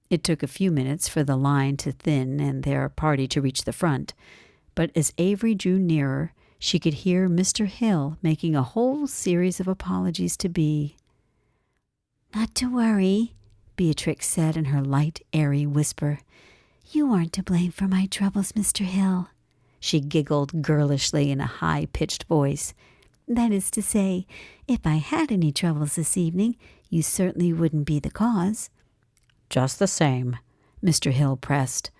It took a few minutes for the line to thin and their party to reach the front, but as Avery drew nearer, she could hear Mr. Hill making a whole series of apologies to Bea. "Not to worry," Beatrix said in her light, airy whisper. "You aren't to blame for my troubles, Mr. Hill." She giggled girlishly in a high-pitched voice. "That is to say, if I had any troubles this evening, you certainly wouldn't be the cause." "Just the same," Mr. Hill pressed,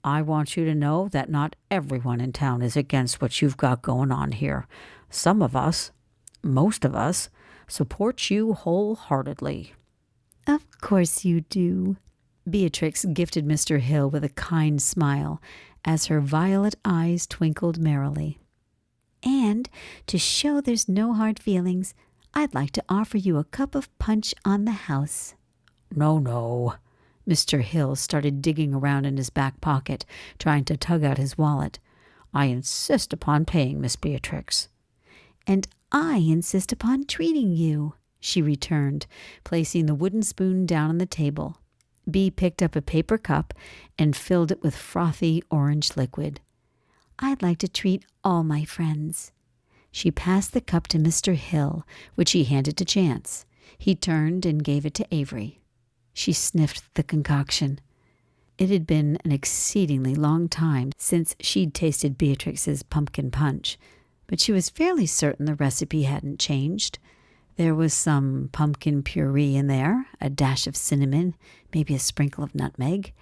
"I want you to know that not everyone in town is against what you've got going on here. Some of us, most of us, support you wholeheartedly." "Of course you do." Beatrix gifted Mr. Hill with a kind smile as her violet eyes twinkled merrily. "And to show there's no hard feelings, I'd like to offer you a cup of punch on the house." No. Mr. Hill started digging around in his back pocket, trying to tug out his wallet. "I insist upon paying, Miss Beatrix." "And I insist upon treating you," she returned, placing the wooden spoon down on the table. Bea picked up a paper cup and filled it with frothy orange liquid. "I'd like to treat all my friends." She passed the cup to Mr. Hill, which he handed to Chance. He turned and gave it to Avery. She sniffed the concoction. It had been an exceedingly long time since she'd tasted Beatrix's pumpkin punch, but she was fairly certain the recipe hadn't changed. There was some pumpkin puree in there, a dash of cinnamon, maybe a sprinkle of nutmeg,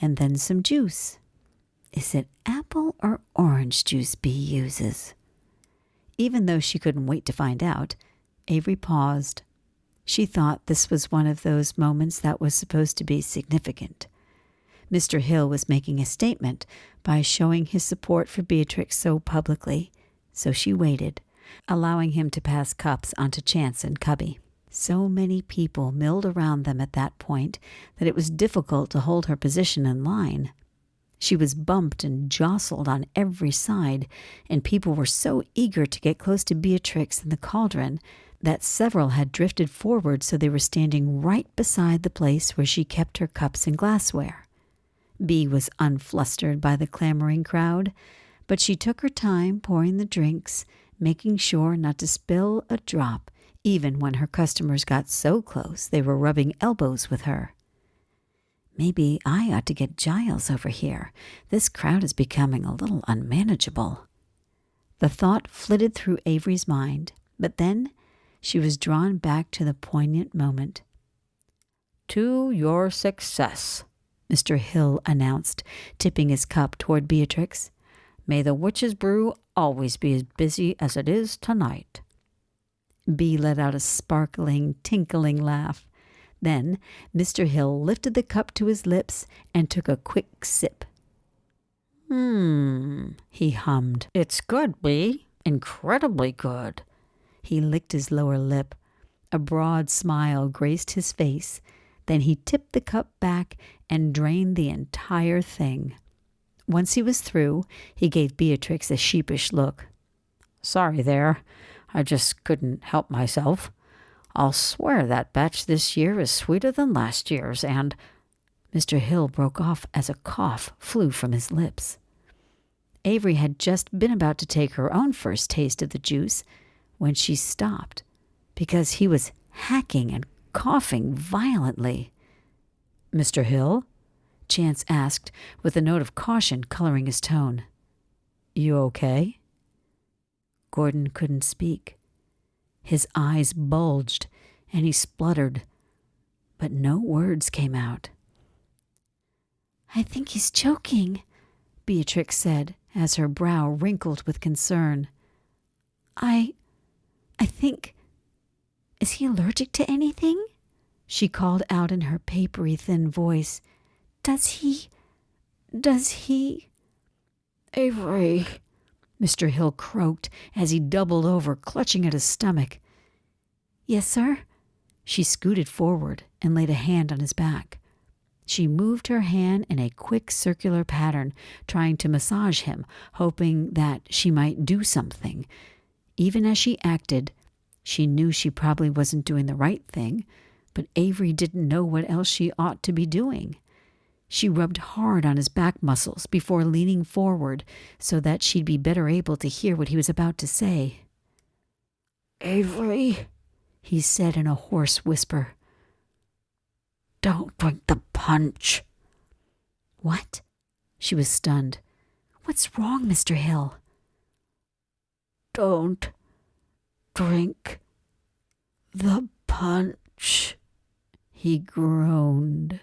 and then some juice. Is it apple or orange juice Bea uses? Even though she couldn't wait to find out, Avery paused. She thought this was one of those moments that was supposed to be significant. Mr. Hill was making a statement by showing his support for Beatrix so publicly, so she waited, allowing him to pass cups onto Chance and Cubby. So many people milled around them at that point that it was difficult to hold her position in line. She was bumped and jostled on every side, and people were so eager to get close to Beatrix and the cauldron that several had drifted forward so they were standing right beside the place where she kept her cups and glassware. Bea was unflustered by the clamoring crowd, but she took her time pouring the drinks, making sure not to spill a drop, even when her customers got so close they were rubbing elbows with her. "Maybe I ought to get Giles over here. This crowd is becoming a little unmanageable." The thought flitted through Avery's mind, but then she was drawn back to the poignant moment. "To your success," Mr. Hill announced, tipping his cup toward Beatrix. "May the witch's brew always be as busy as it is tonight." Bea let out a sparkling, tinkling laugh. Then Mr. Hill lifted the cup to his lips and took a quick sip. He hummed. "It's good, Bea. Incredibly good." He licked his lower lip. A broad smile graced his face. Then he tipped the cup back and drained the entire thing. Once he was through, he gave Beatrix a sheepish look. "Sorry there. I just couldn't help myself. I'll swear that batch this year is sweeter than last year's, and—" Mr. Hill broke off as a cough flew from his lips. Avery had just been about to take her own first taste of the juice when she stopped, because he was hacking and coughing violently. "Mr. Hill?" Chance asked, with a note of caution coloring his tone. "You okay?" Gordon couldn't speak. His eyes bulged, and he spluttered, but no words came out. "I think he's choking," Beatrix said, as her brow wrinkled with concern. I think... Is he allergic to anything?" she called out in her papery thin voice. Does he... "Avery," Mr. Hill croaked as he doubled over, clutching at his stomach. "Yes, sir?" She scooted forward and laid a hand on his back. She moved her hand in a quick circular pattern, trying to massage him, hoping that she might do something. Even as she acted, she knew she probably wasn't doing the right thing, but Avery didn't know what else she ought to be doing. She rubbed hard on his back muscles before leaning forward so that she'd be better able to hear what he was about to say. "Avery," he said in a hoarse whisper. "Don't drink the punch." "What?" She was stunned. "What's wrong, Mr. Hill?" "Don't drink the punch," he groaned.